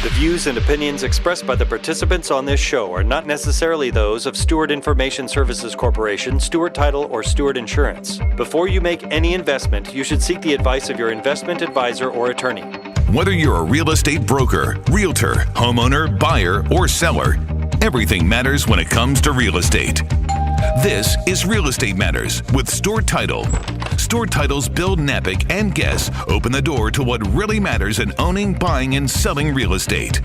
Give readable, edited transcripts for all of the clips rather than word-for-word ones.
The views and opinions expressed by the participants on this show are not necessarily those of Stewart Information Services Corporation, Stewart Title, or Stewart Insurance. Before you make any investment, you should seek the advice of your investment advisor or attorney. Whether you're a real estate broker, realtor, homeowner, buyer, or seller, everything matters when it comes to real estate. This is Real Estate Matters with Stewart Title. Stewart Title's Bill Knapik and guests open the door to what really matters in owning, buying, and selling real estate.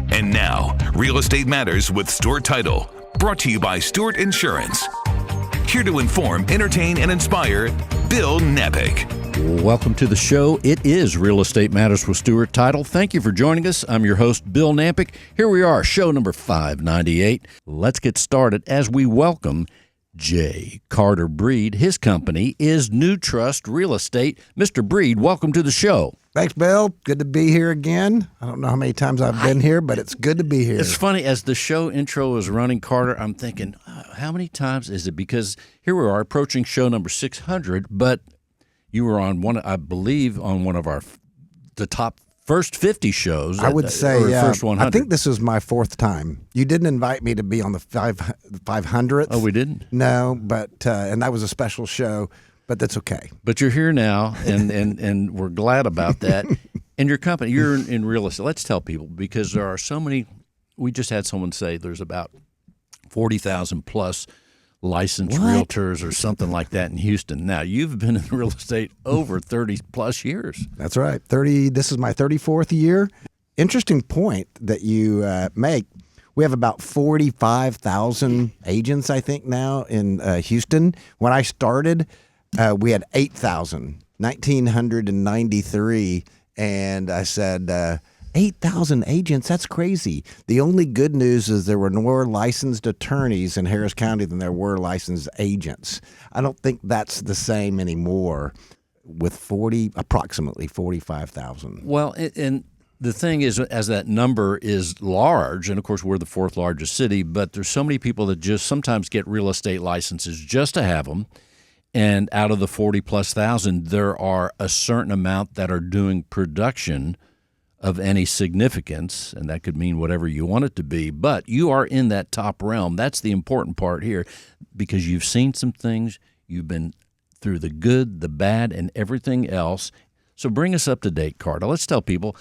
And now, Real Estate Matters with Stewart Title, brought to you by Stewart Insurance. Here to inform, entertain, and inspire, Bill Knapik. Welcome to the show. It is Real Estate Matters with Stewart Title. Thank you for joining us. I'm your host, Bill Knapik. Here we are, show number 598. Let's get started as we welcome J. Carter Breed. His company is New Trust Real Estate. Mr. Breed, welcome to the show. Thanks, Bill. Good to be here again. I don't know how many times I've been here, but it's good to be here. It's funny, as the show intro is running, Carter, I'm thinking, how many times is it? Because here we are approaching show number 600, but you were on one, I believe, on one of the top first 50 shows. I would say, yeah. First 100. I think this is my fourth time. You didn't invite me to be on the 500th. Oh, we didn't? No, but and that was a special show, but that's okay. But you're here now, and we're glad about that. And your company, you're in real estate. Let's tell people, because there are so many. We just had someone say there's about 40,000 plus licensed realtors or something like that in Houston. Now, you've been in real estate over 30 plus years. That's right. This is my 34th year. Interesting point that you make. We have about 45,000 agents, I think, now in Houston. When I started, we had 8,000, 1993. And I said, 8,000 agents, that's crazy. The only good news is there were more licensed attorneys in Harris County than there were licensed agents. I don't think that's the same anymore with approximately 45,000. Well, and the thing is, as that number is large, and of course we're the fourth largest city, but there's so many people that just sometimes get real estate licenses just to have them. And out of the 40 plus thousand, there are a certain amount that are doing production of any significance, and that could mean whatever you want it to be, but you are in that top realm. That's the important part here, because you've seen some things, you've been through the good, the bad, and everything else. So bring us up to date, Carter. Let's tell people,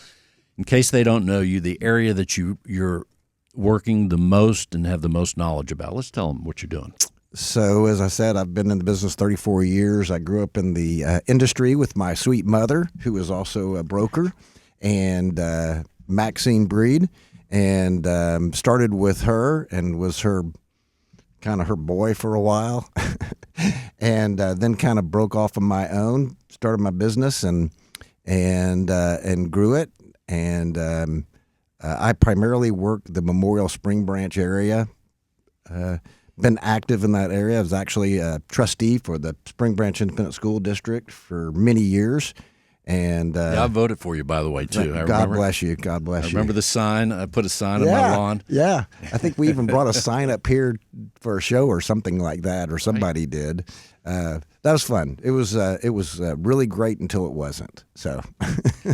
in case they don't know you, the area that you're working the most and have the most knowledge about. Let's tell them what you're doing. So, as I said, I've been in the business 34 years. I grew up in the industry with my sweet mother, who is also a broker, and Maxine Breed, and started with her and was her boy for a while, and then kind of broke off on my own, started my business and grew it, and I primarily work the Memorial Spring Branch area. Been active in that area. I was actually a trustee for the Spring Branch Independent School District for many years. And I voted for you, by the way, too. God bless you. God bless you. I remember the sign. I put a sign on my lawn. Yeah. I think we even brought a sign up here for a show or something like that, or somebody did. That was fun. It was really great until it wasn't. So,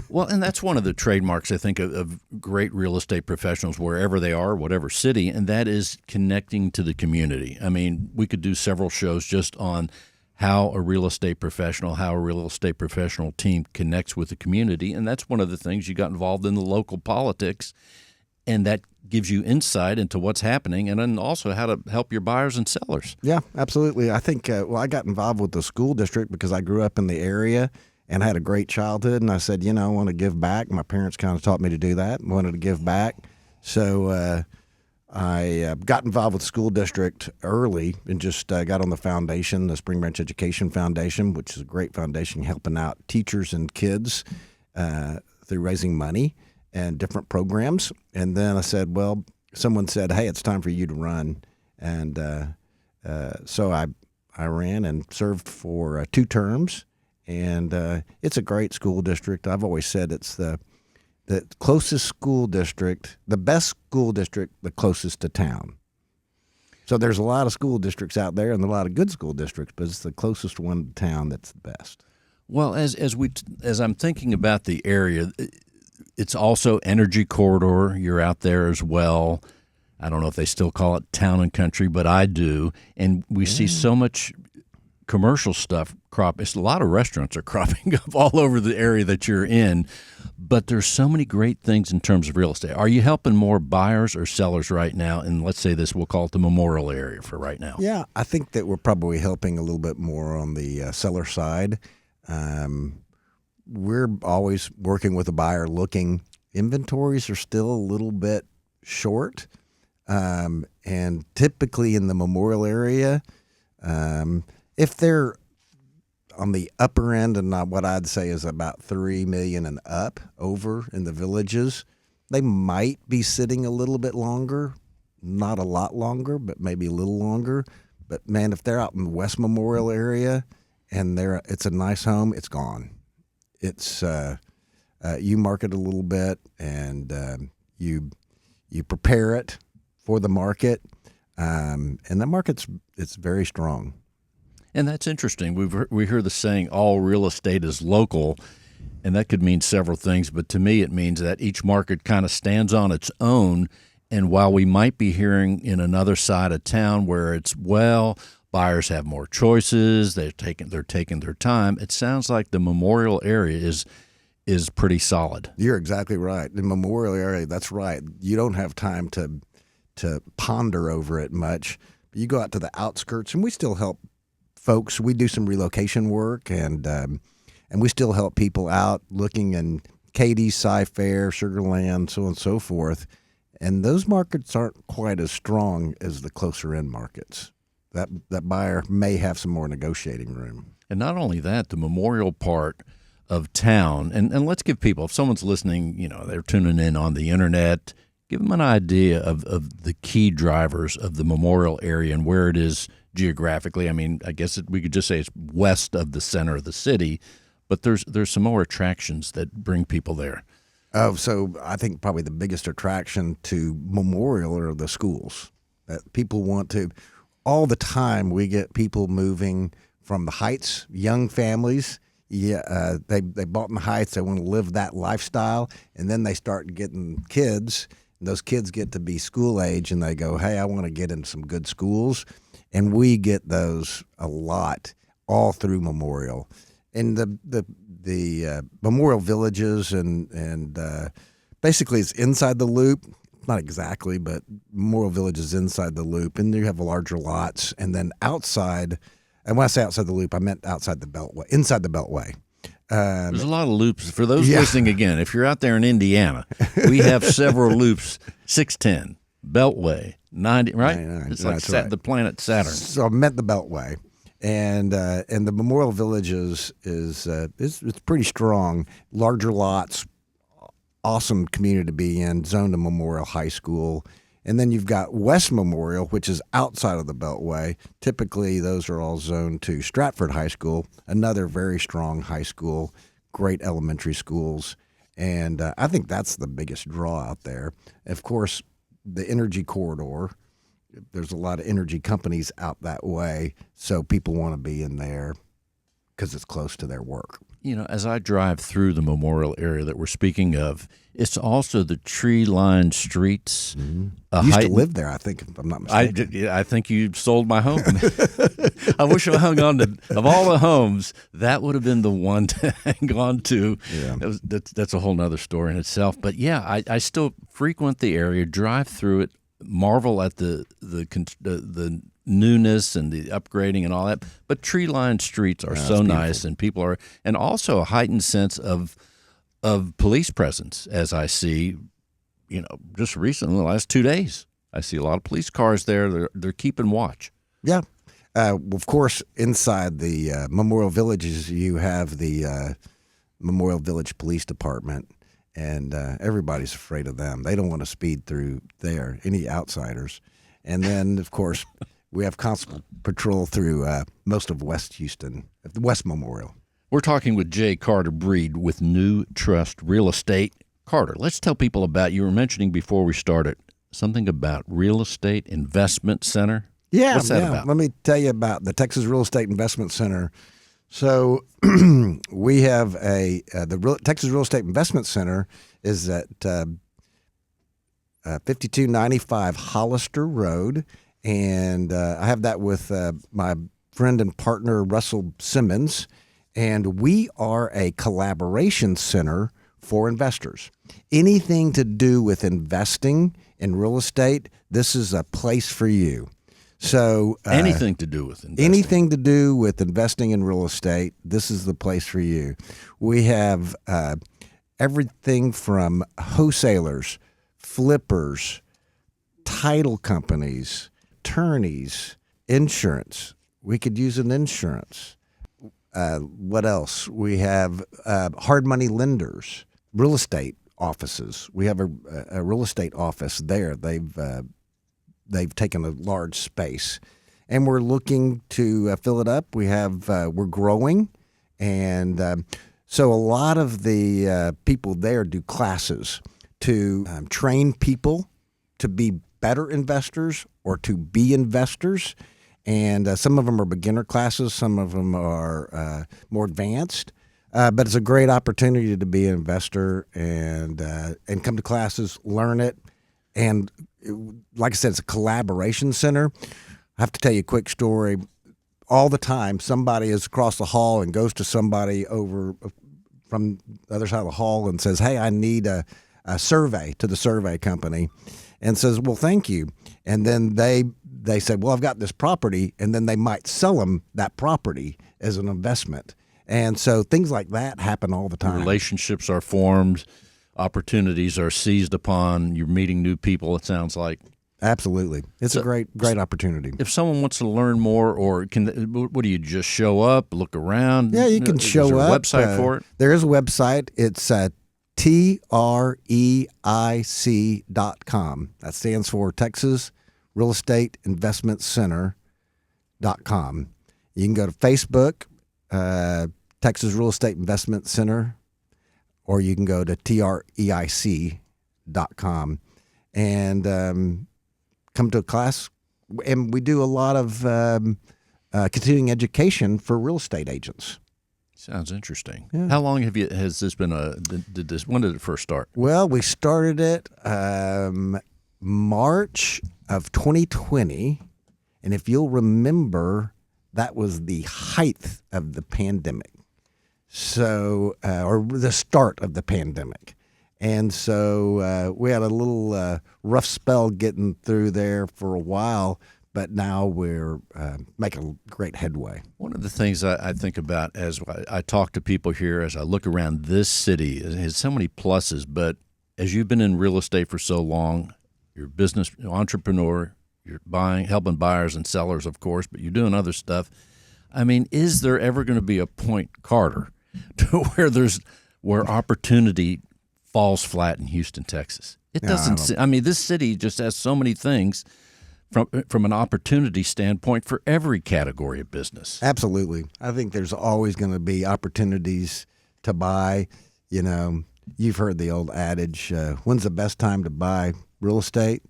well, and that's one of the trademarks, I think, of great real estate professionals, wherever they are, whatever city, and that is connecting to the community. I mean, we could do several shows just on how a real estate professional team connects with the community. And that's one of the things. You got involved in the local politics, and that gives you insight into what's happening, and then also how to help your buyers and sellers. Yeah, absolutely. I think, I got involved with the school district because I grew up in the area and had a great childhood. And I said, I want to give back. My parents kind of taught me to do that. I wanted to give back. So, I got involved with the school district early and just got on the foundation, the Spring Branch Education Foundation, which is a great foundation helping out teachers and kids through raising money and different programs. And then I said, someone said, hey, it's time for you to run. And so I ran and served for 2 terms. And it's a great school district. I've always said it's the closest school district, the best school district, the closest to town. So there's a lot of school districts out there and a lot of good school districts, but it's the closest one to town that's the best. Well, as I'm thinking about the area, it's also Energy Corridor. You're out there as well. I don't know if they still call it Town and Country, but I do. And we see so much commercial stuff crop. It's a lot of restaurants are cropping up all over the area that you're in, but there's so many great things in terms of real estate. Are you helping more buyers or sellers right now? And let's say this, we'll call it the Memorial area for right now. Yeah, I think that we're probably helping a little bit more on the seller side. We're always working with a buyer looking. Inventories are still a little bit short. And typically in the Memorial area, if they're on the upper end and not what I'd say is about $3 million and up over in the villages, they might be sitting a little bit longer, not a lot longer, but maybe a little longer. But man, if they're out in the West Memorial area and it's a nice home, it's gone. It's you market a little bit and you prepare it for the market, and the it's very strong. And that's interesting. We hear the saying, all real estate is local, and that could mean several things. But to me, it means that each market kind of stands on its own. And while we might be hearing in another side of town where it's, well, buyers have more choices, they're taking their time, it sounds like the Memorial area is pretty solid. You're exactly right. The Memorial area, that's right. You don't have time to ponder over it much. You go out to the outskirts, and we still help folks. We do some relocation work, and we still help people out looking in Katy, Cy-Fair, Sugar Land, so on and so forth. And those markets aren't quite as strong as the closer in markets. That buyer may have some more negotiating room. And not only that, the Memorial part of town, and let's give people, if someone's listening, they're tuning in on the internet, give them an idea of the key drivers of the Memorial area and where it is geographically. I mean, I guess we could just say it's west of the center of the city, but there's some more attractions that bring people there. Oh, so I think probably the biggest attraction to Memorial are the schools. That people want to. All the time we get people moving from the Heights, young families. Yeah, they bought in the Heights. They want to live that lifestyle, and then they start getting kids. And those kids get to be school age, and they go, "Hey, I want to get into some good schools." And we get those a lot all through Memorial, and the Memorial villages and basically it's inside the loop. Not exactly, but Memorial Village is inside the loop, and you have larger lots, and then outside. And when I say outside the loop, I meant outside the Beltway, inside the Beltway. There's a lot of loops. For those listening again, if you're out there in Indiana, we have several loops: 610, Beltway, 90. Right? 99, it's like right. The planet Saturn. So I meant the Beltway, and the Memorial Village is it's pretty strong. Larger lots, awesome community to be in. Zoned to Memorial High School. And then you've got West Memorial, which is outside of the Beltway. Typically, those are all zoned to Stratford High School, another very strong high school, great elementary schools. And I think that's the biggest draw out there. Of course, the Energy Corridor, there's a lot of energy companies out that way, so people want to be in there because it's close to their work. As I drive through the Memorial area that we're speaking of, it's also the tree-lined streets. Mm-hmm. You used to live there, I think, if I'm not mistaken. I think you sold my home. I wish I hung on to, of all the homes, that would have been the one to hang on to. Yeah. That's a whole other story in itself. But yeah, I still frequent the area, drive through it, marvel at the newness and the upgrading and all that, but tree-lined streets are so nice, and people are, and also a heightened sense of police presence, as I see, just recently, in the last 2 days, I see a lot of police cars there. They're keeping watch. Yeah. Of course, inside the Memorial Villages, you have the Memorial Village Police Department, and everybody's afraid of them. They don't want to speed through there, any outsiders. And then, of course, we have Constable Patrol through most of West Houston, the West Memorial. We're talking with Jay Carter Breed with New Trust Real Estate. Carter, let's tell people about, you were mentioning before we started, something about Real Estate Investment Center. Yeah. What's that about? Let me tell you about the Texas Real Estate Investment Center. So we have the Texas Real Estate Investment Center is at 5295 Hollister Road, and I have that with my friend and partner Russell Simmons, and we are a collaboration center for investors. Anything to do with investing in real estate, this is a place for you. So anything to do with investing. Anything to do with investing in real estate, this is the place for you. We have everything from wholesalers, flippers, title companies, attorneys, insurance. We could use an insurance. What else? We have hard money lenders, real estate offices. We have a real estate office there. They've taken a large space, and we're looking to fill it up. We're growing, and so a lot of the people there do classes to train people to be better investors or to be investors. And some of them are beginner classes, some of them are more advanced. But it's a great opportunity to be an investor and come to classes, learn it. And like I said, it's a collaboration center. I have to tell you a quick story. All the time, somebody is across the hall and goes to somebody over from the other side of the hall and says, "Hey, I need a survey," to the survey company, and says, "Well, thank you." And then they said, "Well, I've got this property," and then they might sell them that property as an investment. And so things like that happen all the time. Relationships are formed, opportunities are seized upon. You're meeting new people, it sounds like. Absolutely. It's a great opportunity. If someone wants to learn more, or what do you just show up, look around? Yeah, you can show up. Is there a website for it? There is a website. It's TREIC.com. That stands for Texas Real Estate Investment Center.com. You can go to Facebook, Texas Real Estate Investment Center, or you can go to TREIC.com and come to a class. And we do a lot of continuing education for real estate agents. Sounds interesting. Yeah. How long has this been when did it first start? Well, we started it March of 2020, and if you'll remember, that was the height of the pandemic. So, or the start of the pandemic. And so we had a little rough spell getting through there for a while, but now we're making great headway. One of the things I think about as I talk to people here, as I look around this city, it has so many pluses, but as you've been in real estate for so long, you're a business entrepreneur, you're helping buyers and sellers, of course, but you're doing other stuff. I mean, is there ever going to be a point, Carter, to where opportunity falls flat in Houston, Texas? It doesn't. I mean, this city just has so many things from an opportunity standpoint for every category of business. Absolutely. I think there's always going to be opportunities to buy. You know, you've heard the old adage, when's the best time to buy real estate?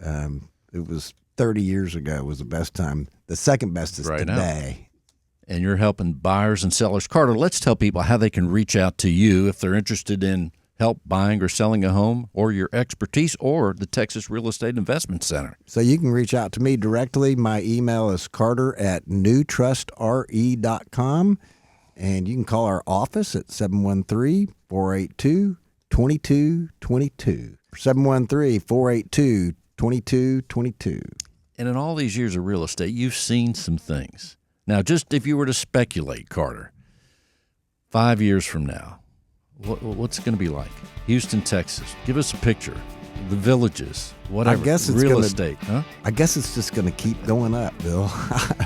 It was 30 years ago was the best time. The second best is right today. Now. And you're helping buyers and sellers. Carter, let's tell people how they can reach out to you if they're interested in help buying or selling a home, or your expertise, or the Texas Real Estate Investment Center. So you can reach out to me directly. My email is carter@newtrustre.com, and you can call our office at 713-482-2222. 713-482-2222. And in all these years of real estate, you've seen some things. Now, just if you were to speculate, Carter, 5 years from now, what's it going to be like? Houston, Texas. Give us a picture. The villages, whatever. I guess it's real estate, huh? I guess it's just going to keep going up, Bill.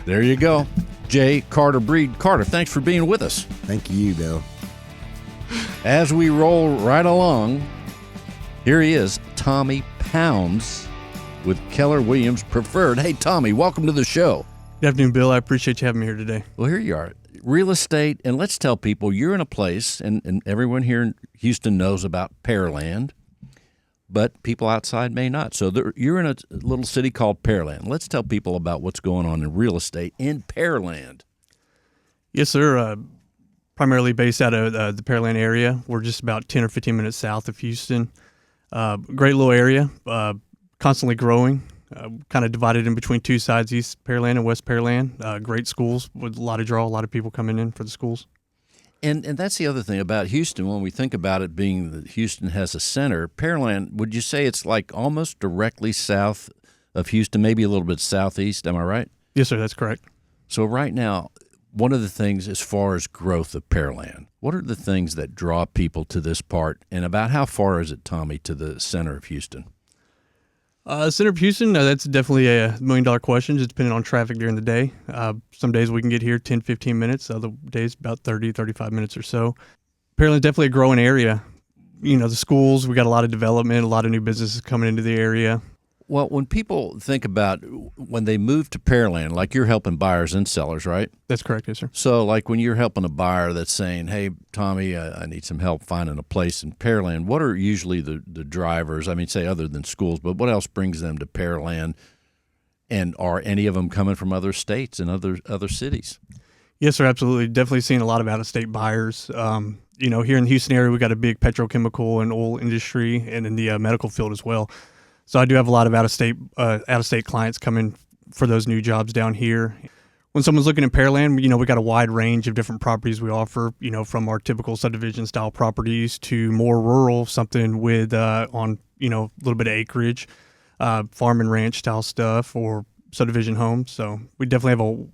There you go. J. Carter Breed. Carter, thanks for being with us. Thank you, Bill. As we roll right along, here he is, Tommy Pounds with Keller Williams Preferred. Hey, Tommy, welcome to the show. Good afternoon, Bill. I appreciate you having me here today. Well, here you are. Real estate, and let's tell people you're in a place, and everyone here in Houston knows about Pearland, but people outside may not. So you're in a little city called Pearland. Let's tell people about what's going on in real estate in Pearland. Yes, sir. Primarily based out of the Pearland area. We're just about 10 or 15 minutes south of Houston. Great little area, constantly growing. Kind of divided in between two sides, East Pearland and West Pearland. Great schools with a lot of people coming in for the schools. And that's the other thing about Houston. When we think about it being that Houston has a center, Pearland, would you say it's like almost directly south of Houston, maybe a little bit southeast? Am I right? Yes, sir. That's correct. So right now, one of the things as far as growth of Pearland, what are the things that draw people to this part, and about how far is it, Tommy, to the center of Houston? Center of Houston, that's definitely a $1 million question, just depending on traffic during the day. Some days we can get here 10, 15 minutes. Other days about 30, 35 minutes or so. Pearland, definitely a growing area. The schools, we got a lot of development, a lot of new businesses coming into the area. Well, when people think about when they move to Pearland, like you're helping buyers and sellers, right? That's correct, yes, sir. So like when you're helping a buyer that's saying, hey, Tommy, I need some help finding a place in Pearland, what are usually the drivers, I mean, say other than schools, but what else brings them to Pearland? And are any of them coming from other states and other cities? Yes, sir, absolutely. Definitely seeing a lot of out-of-state buyers. Here in the Houston area, we got a big petrochemical and oil industry and in the medical field as well. So I do have a lot of out-of-state clients coming for those new jobs down here. When someone's looking at Pearland, we got a wide range of different properties we offer, from our typical subdivision style properties to more rural, something with on a little bit of acreage, farm and ranch style stuff, or subdivision homes. So we definitely have a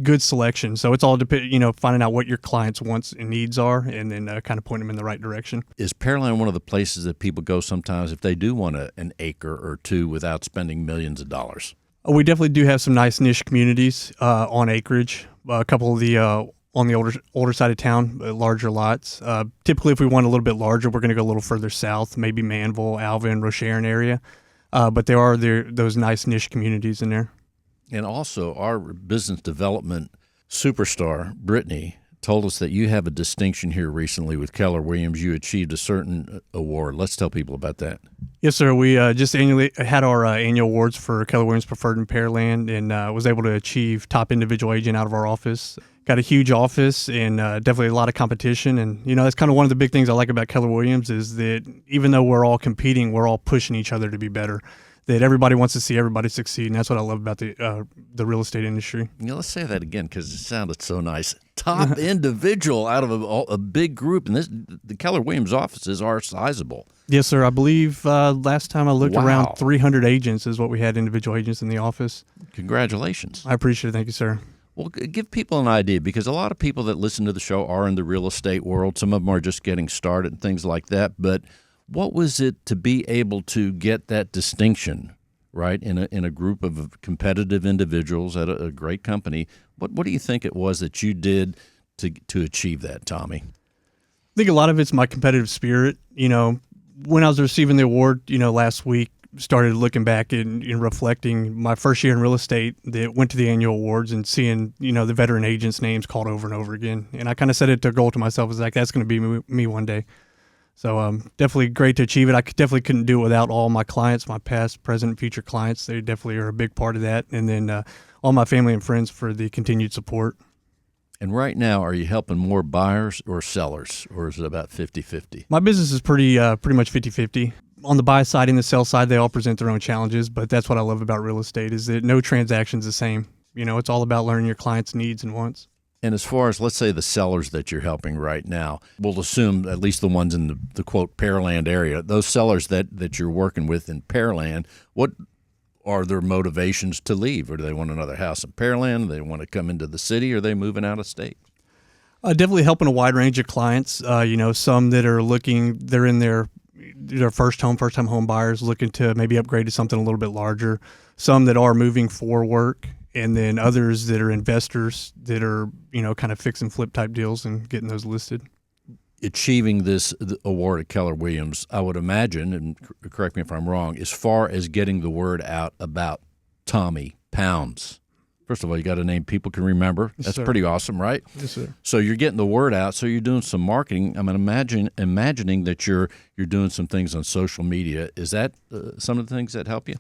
good selection. So it's all finding out what your clients' wants and needs are, and then kind of pointing them in the right direction. Is Pearland one of the places that people go sometimes if they do want an acre or two without spending millions of dollars? We definitely do have some nice niche communities on acreage. A couple of the on the older side of town, larger lots. Typically, if we want a little bit larger, we're going to go a little further south, maybe Manville, Alvin, Rocheron area. But there are those nice niche communities in there. And also, our business development superstar, Brittany, told us that you have a distinction here recently with Keller Williams. You achieved a certain award. Let's tell people about that. Yes, sir. We just annually had our annual awards for Keller Williams Preferred in Pearland, and was able to achieve top individual agent out of our office. Got a huge office and definitely a lot of competition. And, that's kind of one of the big things I like about Keller Williams is that even though we're all competing, we're all pushing each other to be better. That everybody wants to see everybody succeed, and that's what I love about the real estate industry. Let's say that again because it sounded so nice. Top individual out of a big group, and the Keller Williams offices are sizable. Yes, sir. I believe last time I looked, Wow. around 300 agents is what we had, individual agents in the office. Congratulations. I appreciate it. Thank you, sir. Well, give people an idea, because a lot of people that listen to the show are in the real estate world. Some of them are just getting started and things like that, but what was it to be able to get that distinction, right, in a group of competitive individuals at a great company? What do you think it was that you did to achieve that, Tommy? I think a lot of it's my competitive spirit. When I was receiving the award, last week, started looking back and reflecting my first year in real estate that went to the annual awards and seeing, the veteran agents' names called over and over again. And I kind of set it a goal to myself, is like, that's going to be me one day. So definitely great to achieve it. I definitely couldn't do it without all my clients, my past, present, future clients. They definitely are a big part of that. And then all my family and friends for the continued support. And right now, are you helping more buyers or sellers, or is it about 50-50? My business is pretty much 50-50. On the buy side and the sell side, they all present their own challenges, but that's what I love about real estate, is that no transaction's the same. It's all about learning your clients' needs and wants. And as far as, let's say, the sellers that you're helping right now, we'll assume at least the ones in the quote, Pearland area, those sellers that you're working with in Pearland, what are their motivations to leave? Or do they want another house in Pearland? Do they want to come into the city? Or are they moving out of state? Definitely helping a wide range of clients. Some that are looking, they're in their first-time home buyers looking to maybe upgrade to something a little bit larger. Some that are moving for work, and then others that are investors that are, kind of fix and flip type deals and getting those listed. Achieving this award at Keller Williams, I would imagine, and correct me if I'm wrong, as far as getting the word out about Tommy Pounds. First of all, you got a name people can remember. Yes, That's sir. pretty awesome, right? Yes, sir. So you're getting the word out. So you're doing some marketing. I'm imagining that you're doing some things on social media. Is that some of the things that help you?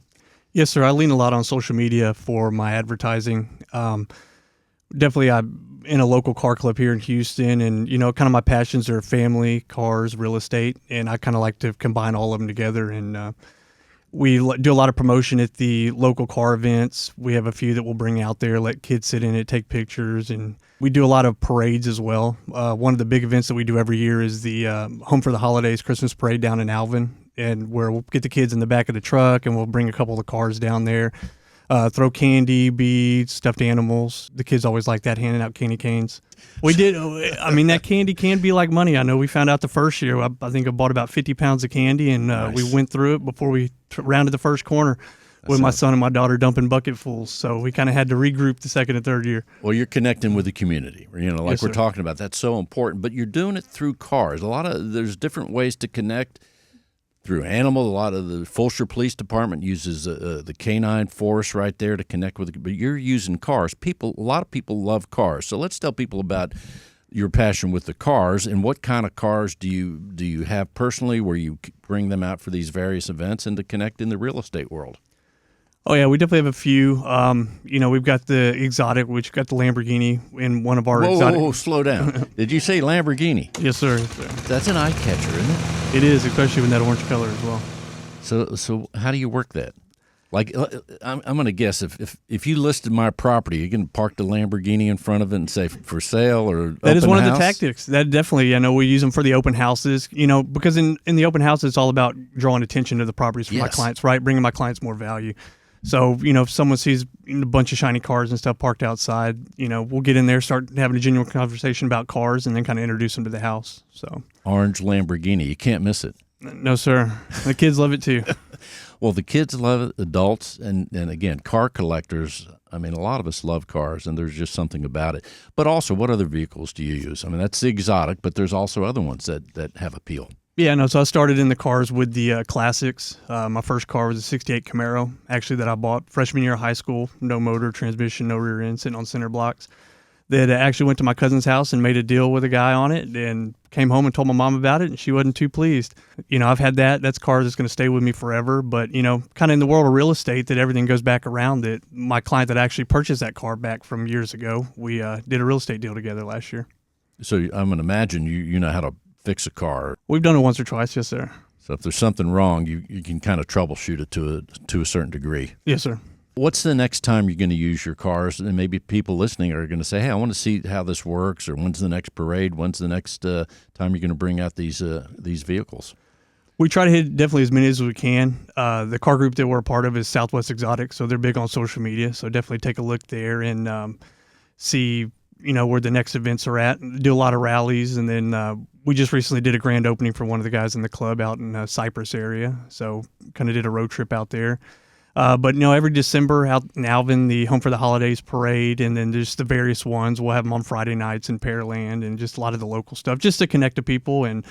Yes, sir. I lean a lot on social media for my advertising. Definitely, in a local car club here in Houston, and kind of my passions are family, cars, real estate, and I kind of like to combine all of them together. And we do a lot of promotion at the local car events. We have a few that we'll bring out there, let kids sit in it, take pictures, and we do a lot of parades as well. One of the big events that we do every year is the Home for the Holidays Christmas Parade down in Alvin, and where we'll get the kids in the back of the truck, and we'll bring a couple of the cars down there. Throw candy, beads, stuffed animals. The kids always like that, handing out candy canes. We did. I mean, that candy can be like money. I know we found out the first year. I think I bought about 50 pounds of candy, and Nice. we went through it before we rounded the first corner with my son and my daughter dumping bucketfuls. So we kind of had to regroup the second and third year. Well, you're connecting with the community, like Yes, we're sir. talking about. That's so important. But you're doing it through cars. There's different ways to connect through animal. A lot of the Fulshear Police Department uses the canine force right there to connect with. But you're using cars. A lot of people love cars. So let's tell people about your passion with the cars and what kind of cars do you have personally, where you bring them out for these various events and to connect in the real estate world. Oh yeah, we definitely have a few. We've got the exotic, which got the Lamborghini in one of our exotic. Whoa, slow down. Did you say Lamborghini? Yes, sir. That's an eye catcher, isn't it? It is, especially with that orange color as well. So how do you work that? Like, I'm going to guess if you listed my property, you can park the Lamborghini in front of it and say for sale or That is open one of the house? tactics. That definitely, we use them for the open houses. Because in the open house, it's all about drawing attention to the properties for my Yes. clients, right? Bringing my clients more value. So, if someone sees a bunch of shiny cars and stuff parked outside, we'll get in there, start having a genuine conversation about cars, and then kind of introduce them to the house. So, Orange Lamborghini. You can't miss it. no, sir. The kids love it too. Well, the kids love it, adults, and again, car collectors. I mean, a lot of us love cars, and there's just something about it. But also, what other vehicles do you use? I mean, that's the exotic, but there's also other ones that have appeal. Yeah, no, so I started in the cars with the classics. My first car was a 68 Camaro, actually, that I bought freshman year of high school. No motor, transmission, no rear end, sitting on center blocks. That actually went to my cousin's house and made a deal with a guy on it and came home and told my mom about it, and she wasn't too pleased. I've had that. That's a car that's going to stay with me forever. But, kind of in the world of real estate, that everything goes back around it. My client that actually purchased that car back from years ago, we did a real estate deal together last year. So I'm going to imagine you know how to fix a car. We've done it once or twice, yes, sir. So if there's something wrong, you can kind of troubleshoot it to a certain degree. Yes, sir. What's the next time you're going to use your cars? And maybe people listening are going to say, hey, I want to see how this works, or when's the next parade? When's the next time you're going to bring out these vehicles? We try to hit definitely as many as we can. The car group that we're a part of is Southwest Exotic, so they're big on social media. So definitely take a look there and see, where the next events are at. Do a lot of rallies, and then we just recently did a grand opening for one of the guys in the club out in Cypress area. So kind of did a road trip out there. But every December out in Alvin, the Home for the Holidays parade, and then just the various ones. We'll have them on Friday nights in Pearland, and just a lot of the local stuff, just to connect to people and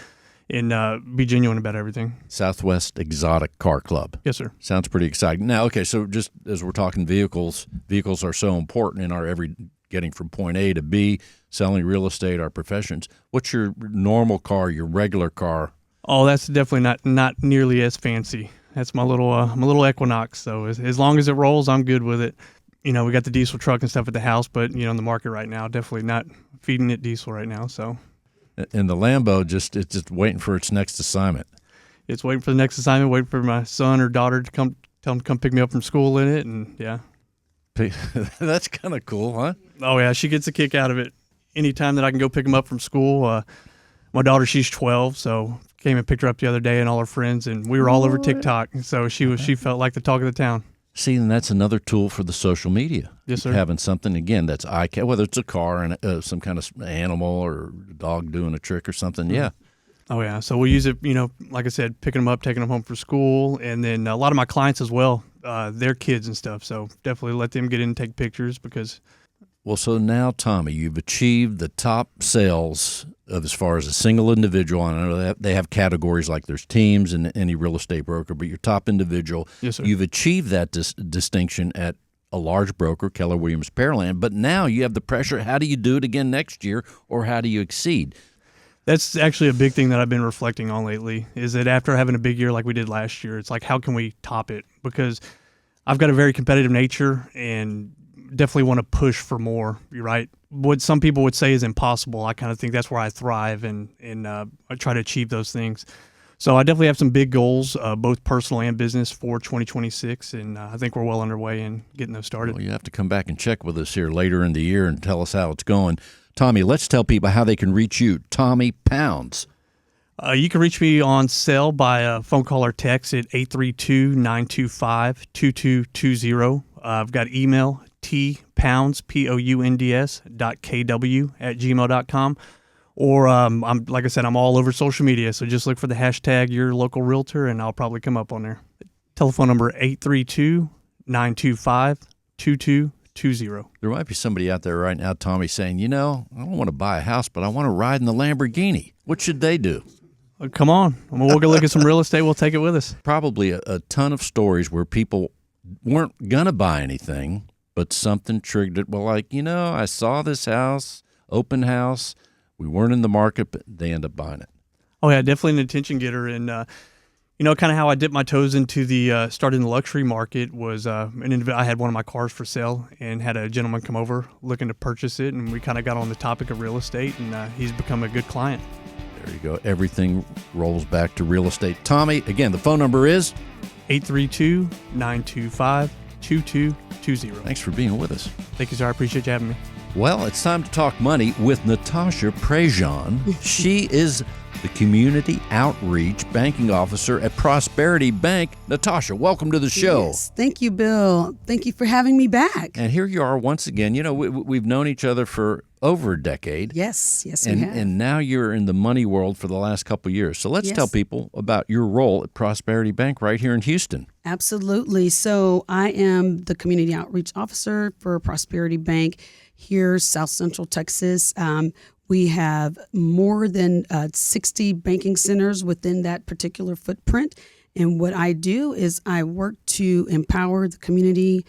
be genuine about everything. Southwest Exotic Car Club. Yes, sir. Sounds pretty exciting. Now, okay, so just as we're talking vehicles are so important in our getting from point A to B, selling real estate, our professions. What's your normal car, your regular car? Oh, that's definitely not nearly as fancy. That's my little Equinox. So as long as it rolls, I'm good with it. We got the diesel truck and stuff at the house, but in the market right now, definitely not feeding it diesel right now. So, And the Lambo it's just waiting for its next assignment. it's waiting for the next assignment, waiting for my son or daughter to tell them to come pick me up from school in it, and yeah. That's kind of cool, huh? Oh yeah, she gets a kick out of it. Anytime that I can go pick them up from school. My daughter, she's 12, so came and picked her up the other day and all her friends, and we were all over TikTok. So she felt like the talk of the town. See, and that's another tool for the social media. Yes, sir. Having something, again, that's eye-catching, whether it's a car and some kind of animal or a dog doing a trick or something, yeah. Oh, yeah. So we use it, like I said, picking them up, taking them home from school, and then a lot of my clients as well, their kids and stuff. So definitely let them get in and take pictures because... Well, so now, Tommy, you've achieved the top sales of as far as a single individual. I know that they have categories like there's teams and any real estate broker, but your top individual, Yes, sir. You've achieved that distinction at a large broker, Keller Williams Pearland, but now you have the pressure. How do you do it again next year, or how do you exceed? That's actually a big thing that I've been reflecting on lately, is that after having a big year like we did last year, it's like, how can we top it? Because I've got a very competitive nature, and definitely want to push for more. You're right. What some people would say is impossible, I kind of think that's where I thrive, and I try to achieve those things. So I definitely have some big goals, both personal and business, for 2026, and I think we're well underway in getting those started. Well, you have to come back and check with us here later in the year and tell us how it's going. Tommy, let's tell people how they can reach you. Tommy Pounds. You can reach me on cell by phone call or text at 832-925-2220. I've got email, tpounds, Pounds, .kw@gmail.com. Or I'm like I said, I'm all over social media, so just look for the hashtag Your Local Realtor, and I'll probably come up on there. Telephone number 832-925-2220. There might be somebody out there right now, Tommy, saying, I don't want to buy a house, but I want to ride in the Lamborghini. What should they do? Come on. We'll go look at some real estate. We'll take it with us. Probably a ton of stories where people weren't going to buy anything, but something triggered it. Well, I saw this house, open house. We weren't in the market, but they end up buying it. Oh, yeah, definitely an attention getter. And, kind of how I dipped my toes into the start in the luxury market was I had one of my cars for sale and had a gentleman come over looking to purchase it. And we kind of got on the topic of real estate, and he's become a good client. There you go. Everything rolls back to real estate. Tommy, again, the phone number is 832-925-2220. Thanks for being with us. Thank you, sir. I appreciate you having me. Well, it's time to talk money with Natasha Prejean. She is the Community Outreach Banking Officer at Prosperity Bank. Natasha, welcome to the show. Yes, thank you, Bill. Thank you for having me back. And here you are once again. We've known each other for over a decade. Yes, we have. And now you're in the money world for the last couple of years. So let's tell people about your role at Prosperity Bank right here in Houston. Absolutely. So I am the Community Outreach Officer for Prosperity Bank here, South Central Texas. We have more than 60 banking centers within that particular footprint. And what I do is I work to empower the community,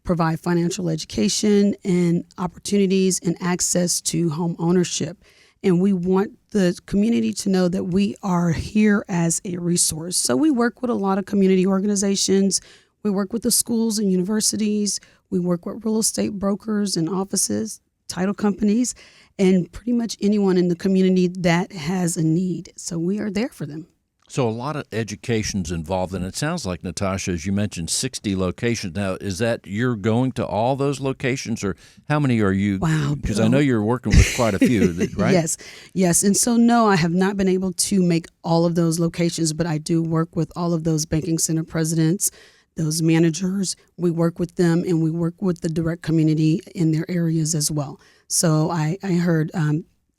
provide financial education and opportunities and access to home ownership. And we want the community to know that we are here as a resource. So we work with a lot of community organizations. We work with the schools and universities. We work with real estate brokers and offices, title companies, and pretty much anyone in the community that has a need. So we are there for them. So a lot of education's involved, and it sounds like, Natasha, as you mentioned, 60 locations. Now, is that you're going to all those locations, or how many are you? Wow, because I know you're working with quite a few, right? Yes. And so, no, I have not been able to make all of those locations, but I do work with all of those banking center presidents, those managers. We work with them, and we work with the direct community in their areas as well. So I heard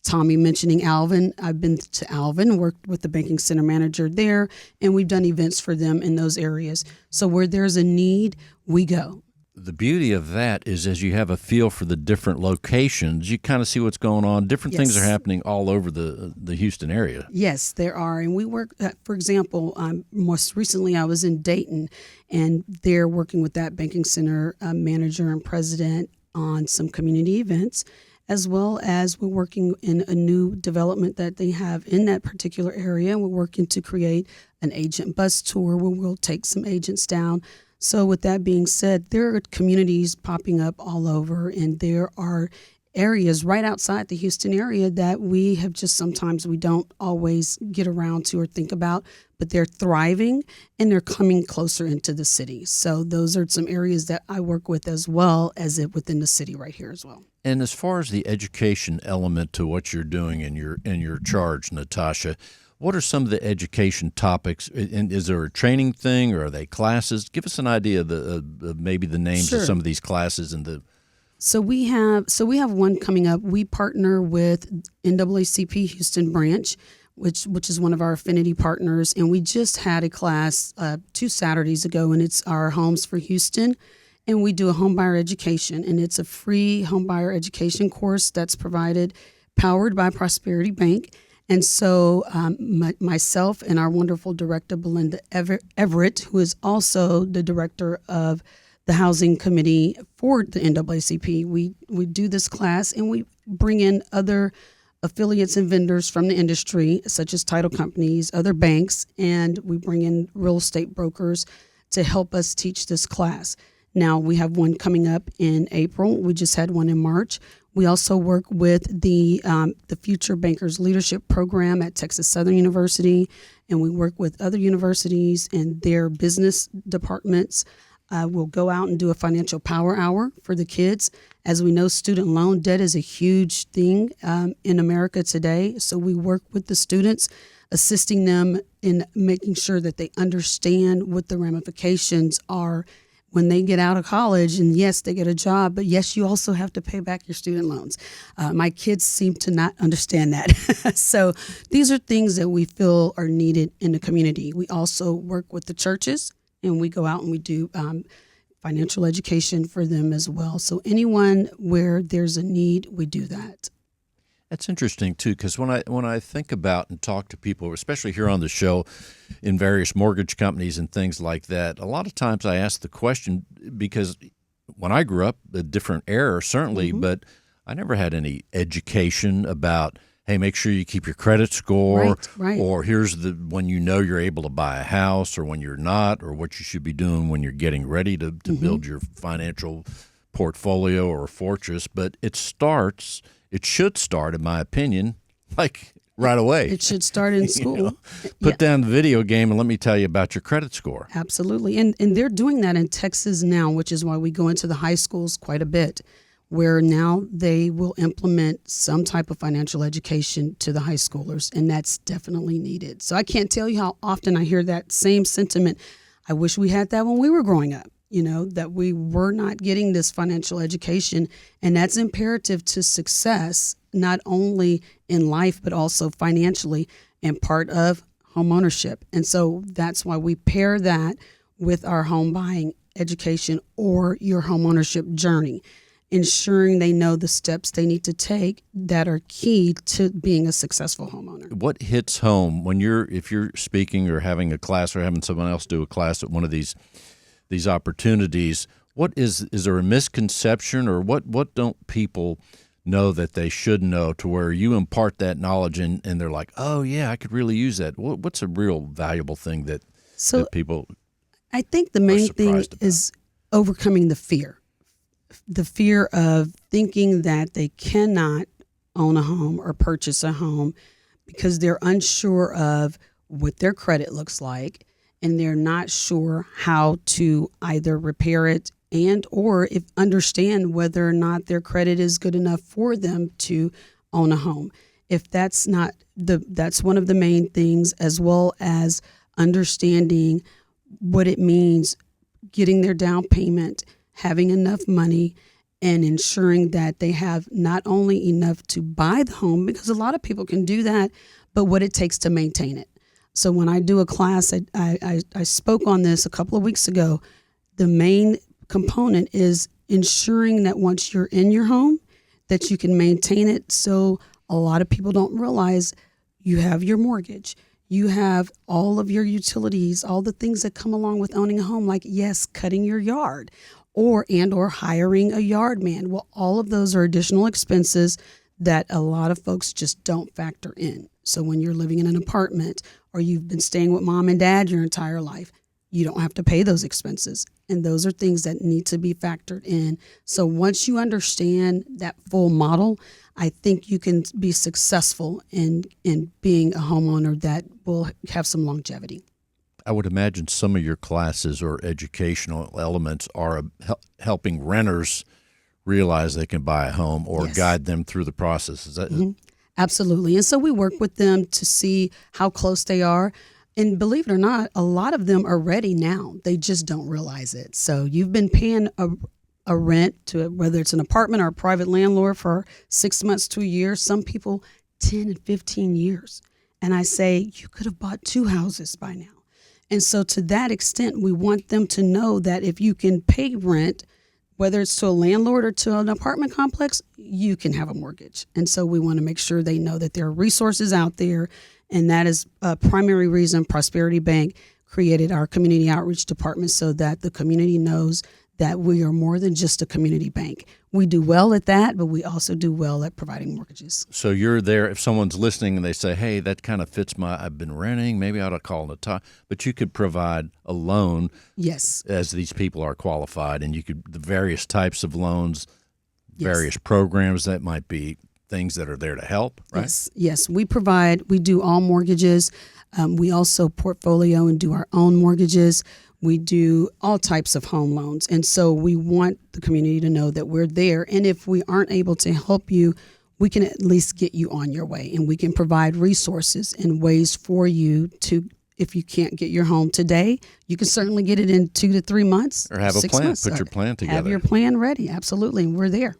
Tommy mentioning Alvin. I've been to Alvin, worked with the banking center manager there, and we've done events for them in those areas. So where there's a need, we go. The beauty of that is, as you have a feel for the different locations, you kind of see what's going on. Different things are happening all over the Houston area. Yes, there are. And we work, for example, most recently I was in Dayton, and they're working with that banking center manager and president on some community events, as well as we're working in a new development that they have in that particular area. We're working to create an agent bus tour where we'll take some agents down. So with that being said, there are communities popping up all over, and there are areas right outside the Houston area that we have just sometimes we don't always get around to or think about, but they're thriving and they're coming closer into the city. So those are some areas that I work with as well as it within the city right here as well. And as far as the education element to what you're doing in your charge, Natasha, what are some of the education topics? And is there a training thing, or are they classes? Give us an idea of maybe the names of some of these classes and the. So we have one coming up. We partner with NAACP Houston branch, which is one of our affinity partners, and we just had a class 2 Saturdays ago, and it's our Homes for Houston, and we do a homebuyer education, and it's a free homebuyer education course that's powered by Prosperity Bank. And so myself and our wonderful director, Belinda Everett, who is also the director of the housing committee for the NAACP, we do this class, and we bring in other affiliates and vendors from the industry, such as title companies, other banks, and we bring in real estate brokers to help us teach this class. Now we have one coming up in April. We just had one in March. We also work with the Future Bankers Leadership Program at Texas Southern University, and we work with other universities and their business departments. We'll go out and do a financial power hour for the kids. As we know, student loan debt is a huge thing in America today. So we work with the students, assisting them in making sure that they understand what the ramifications are when they get out of college. And yes, they get a job, but yes, you also have to pay back your student loans. My kids seem to not understand that. So these are things that we feel are needed in the community. We also work with the churches, and we go out and we do financial education for them as well. So anyone where there's a need, we do that. That's interesting too, because when I think about and talk to people, especially here on the show, in various mortgage companies and things like that, a lot of times I ask the question because when I grew up, a different era certainly, but I never had any education about, hey, make sure you keep your credit score, right. Or here's when you know you're able to buy a house, or when you're not, or what you should be doing when you're getting ready to build your financial portfolio or fortress. But it should start, in my opinion, like right away. It should start in school. Put down the video game and let me tell you about your credit score. Absolutely. And they're doing that in Texas now, which is why we go into the high schools quite a bit, where now they will implement some type of financial education to the high schoolers, and that's definitely needed. So I can't tell you how often I hear that same sentiment. I wish we had that when we were growing up. That we were not getting this financial education, and that's imperative to success, not only in life, but also financially, and part of home ownership. And so that's why we pair that with our home buying education or your home ownership journey, ensuring they know the steps they need to take that are key to being a successful homeowner. What hits home if you're speaking or having a class or having someone else do a class at one of these opportunities? What is there a misconception, or what don't people know that they should know, to where you impart that knowledge and they're like, oh yeah, I could really use that? What's a real valuable thing that people I think the main thing is overcoming the fear of thinking that they cannot own a home or purchase a home because they're unsure of what their credit looks like, and they're not sure how to either repair it and or understand whether or not their credit is good enough for them to own a home. If that's not that's one of the main things, as well as understanding what it means, getting their down payment, having enough money, and ensuring that they have not only enough to buy the home, because a lot of people can do that, but what it takes to maintain it. So when I do a class, I spoke on this a couple of weeks ago. The main component is ensuring that once you're in your home, that you can maintain it. So a lot of people don't realize you have your mortgage, you have all of your utilities, all the things that come along with owning a home, like, yes, cutting your yard or hiring a yard man. Well, all of those are additional expenses that a lot of folks just don't factor in. So when you're living in an apartment or you've been staying with mom and dad your entire life, you don't have to pay those expenses. And those are things that need to be factored in. So once you understand that full model, I think you can be successful in being a homeowner that will have some longevity. I would imagine some of your classes or educational elements are helping renters realize they can buy a home, or Yes. guide them through the process. Is that Absolutely. And so we work with them to see how close they are. And believe it or not, a lot of them are ready now. They just don't realize it. So you've been paying a rent to, whether it's an apartment or a private landlord, for 6 months to a year, some people 10 and 15 years. And I say, you could have bought 2 houses by now. And so to that extent, we want them to know that if you can pay rent, whether it's to a landlord or to an apartment complex, you can have a mortgage. And so we want to make sure they know that there are resources out there. And that is a primary reason Prosperity Bank created our community outreach department, so that the community knows that we are more than just a community bank. We do well at that, but we also do well at providing mortgages. So you're there if someone's listening and they say, hey, that kind of fits I've been renting, maybe I ought to call Natasha. But you could provide a loan. Yes. As these people are qualified, and the various types of loans, Yes. various programs that might be things that are there to help, right? Yes. We do all mortgages. We also portfolio and do our own mortgages. We do all types of home loans. And so we want the community to know that we're there. And if we aren't able to help you, we can at least get you on your way. And we can provide resources and ways for you to, if you can't get your home today, you can certainly get it in 2 to 3 months. Or have a 6 plan. months. Put your plan together. Have your plan ready. Absolutely. And we're there.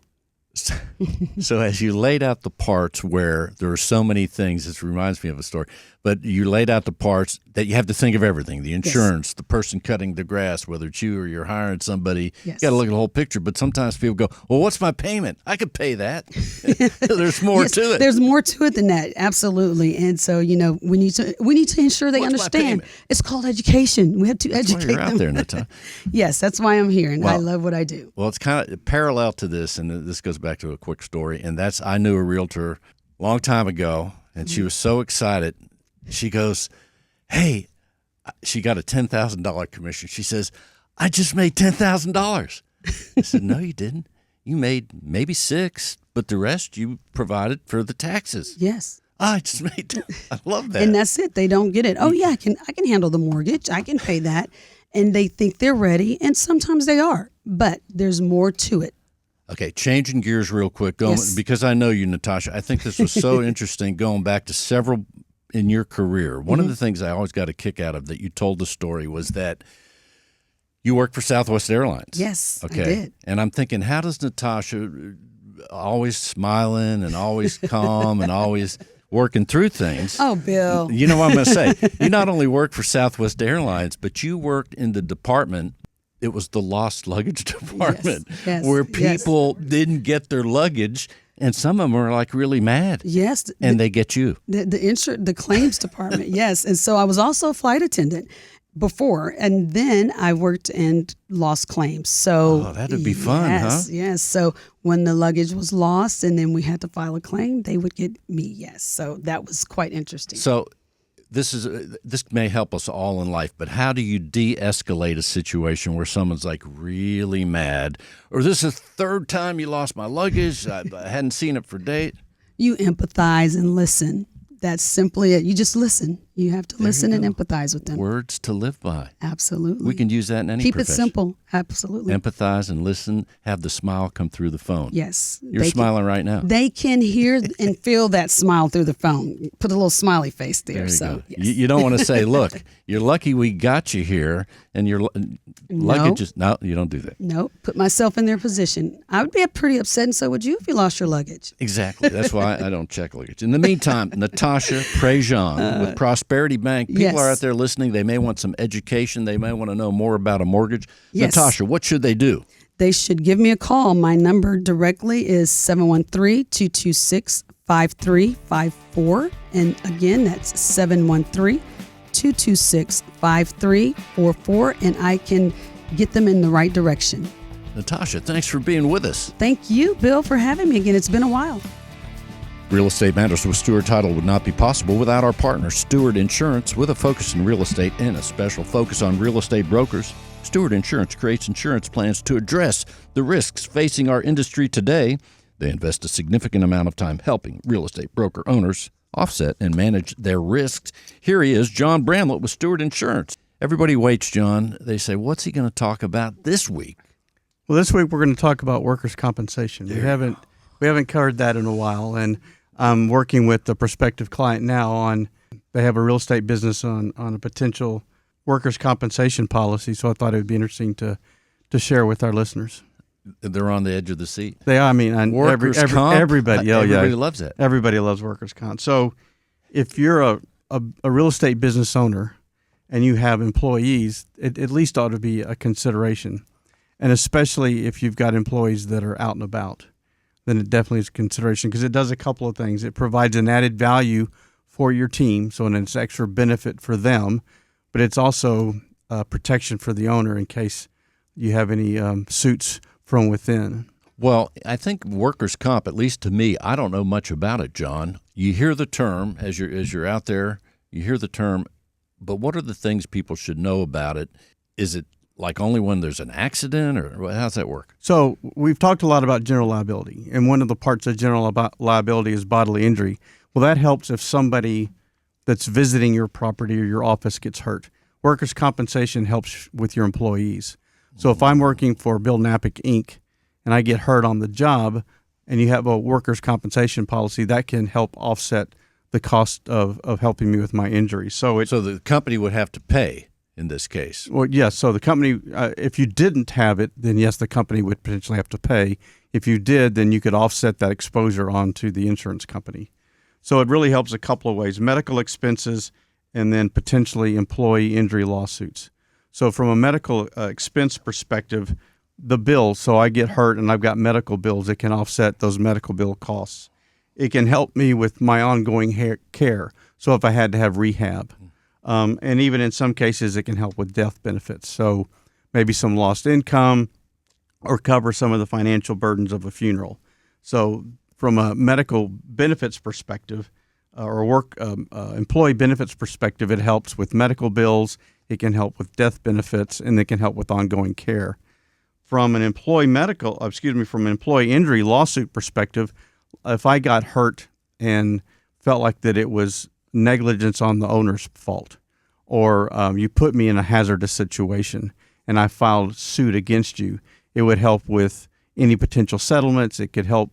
So as you laid out the parts where there are so many things, this reminds me of a story, but you laid out the parts that you have to think of everything, the insurance, the person cutting the grass, whether it's you or you're hiring somebody. Yes. You got to look at the whole picture. But sometimes people go, well, what's my payment? I could pay that. There's more to it. There's more to it than that. Absolutely. And so, we need to ensure they What's my understand. payment? It's called education. We have to That's why educate you're out them. there, Natasha. Yes, that's why I'm here, and I Well- love what I do. Well, it's kind of parallel to this, and this goes back to a quick story. And that's, I knew a realtor a long time ago, and she was so excited. She goes, hey, she got a $10,000 commission. She says, I just made $10,000. I said, no, you didn't. You made maybe 6, but the rest you provided for the taxes. Yes. I just made. I love that. And that's it. They don't get it. Oh yeah, I can handle the mortgage. I can pay that. And they think they're ready, and sometimes they are. But there's more to it. Okay, changing gears real quick, Yes. because I know you, Natasha. I think this was so interesting going back to several in your career. One of the things I always got a kick out of that you told the story was that you worked for Southwest Airlines. Yes, Okay. I did. And I'm thinking, how does Natasha, always smiling and always calm and always working through things? Oh, Bill. You know what I'm going to say? You not only worked for Southwest Airlines, but you worked in the department. It was the lost luggage department, yes, where yes. people didn't get their luggage, and some of them are like really mad. Yes. And they get you. The claims department. Yes. And so I was also a flight attendant before, and then I worked and lost claims. So that'd be fun, yes, huh? Yes. So when the luggage was lost and then we had to file a claim, they would get me. Yes. So that was quite interesting. So this may help us all in life, but how do you de-escalate a situation where someone's like really mad, or this is the 3rd time you lost my luggage, I hadn't seen it for days? You empathize and listen. That's simply it. You just listen. You have to listen and empathize with them. Words to live by. Absolutely. We can use that in any Keep profession. it simple. Absolutely. Empathize and listen. Have the smile come through the phone. Yes. You're smiling right now. They can hear and feel that smile through the phone. Put a little smiley face there. There you So go. yes. You don't want to say, look, you're lucky we got you here, and your luggage is... No, you don't do that. Nope. Put myself in their position. I would be pretty upset, and so would you if you lost your luggage. Exactly. That's why I don't check luggage. In the meantime, Natasha Prejean with Prosperity Bank. People yes. are out there listening. They may want some education. They may want to know more about a mortgage. Yes. Natasha, what should they do? They should give me a call. My number directly is 713-226-5354. And again, that's 713-226-5344. And I can get them in the right direction. Natasha, thanks for being with us. Thank you, Bill, for having me again. It's been a while. Real Estate Matters with Stewart Title would not be possible without our partner, Stewart Insurance, with a focus in real estate and a special focus on real estate brokers. Stewart Insurance creates insurance plans to address the risks facing our industry today. They invest a significant amount of time helping real estate broker owners offset and manage their risks. Here he is, John Bramlett with Stewart Insurance. Everybody waits, John. They say, what's he going to talk about this week? Well, this week we're going to talk about workers' compensation. We haven't covered that in a while, and I'm working with the prospective client now on. They have a real estate business on a potential workers' compensation policy. So I thought it would be interesting to share with our listeners. They're on the edge of the seat. They are. I mean, and Workers' comp? everybody. Everybody loves that. Everybody loves workers' comp. So if you're a real estate business owner and you have employees, it at least ought to be a consideration. And especially if you've got employees that are out and about, then it definitely is a consideration because it does a couple of things. It provides an added value for your team, so it's extra benefit for them, but it's also protection for the owner in case you have any suits from within. Well, I think workers' comp, at least to me, I don't know much about it, John. You hear the term as you're out there, you hear the term, but what are the things people should know about it? Is it like only when there's an accident, or how's that work? So we've talked a lot about general liability, and one of the parts of general liability is bodily injury. Well, that helps if somebody that's visiting your property or your office gets hurt. Workers' compensation helps with your employees. So if I'm working for Bill Knapik, Inc., and I get hurt on the job, and you have a workers' compensation policy, that can help offset the cost of helping me with my injury. So the company would have to pay in this case. Well, yes. So the company, if you didn't have it, then yes, the company would potentially have to pay. If you did, then you could offset that exposure onto the insurance company. So it really helps a couple of ways: medical expenses, and then potentially employee injury lawsuits. So from a medical expense perspective, the bill, so I get hurt and I've got medical bills, it can offset those medical bill costs. It can help me with my ongoing care. So if I had to have rehab, and even in some cases, it can help with death benefits. So maybe some lost income or cover some of the financial burdens of a funeral. So from a medical benefits perspective or employee benefits perspective, it helps with medical bills. It can help with death benefits, and it can help with ongoing care. From an employee injury lawsuit perspective, if I got hurt and felt like that it was negligence on the owner's fault, or you put me in a hazardous situation and I filed suit against you, it would help with any potential settlements. It could help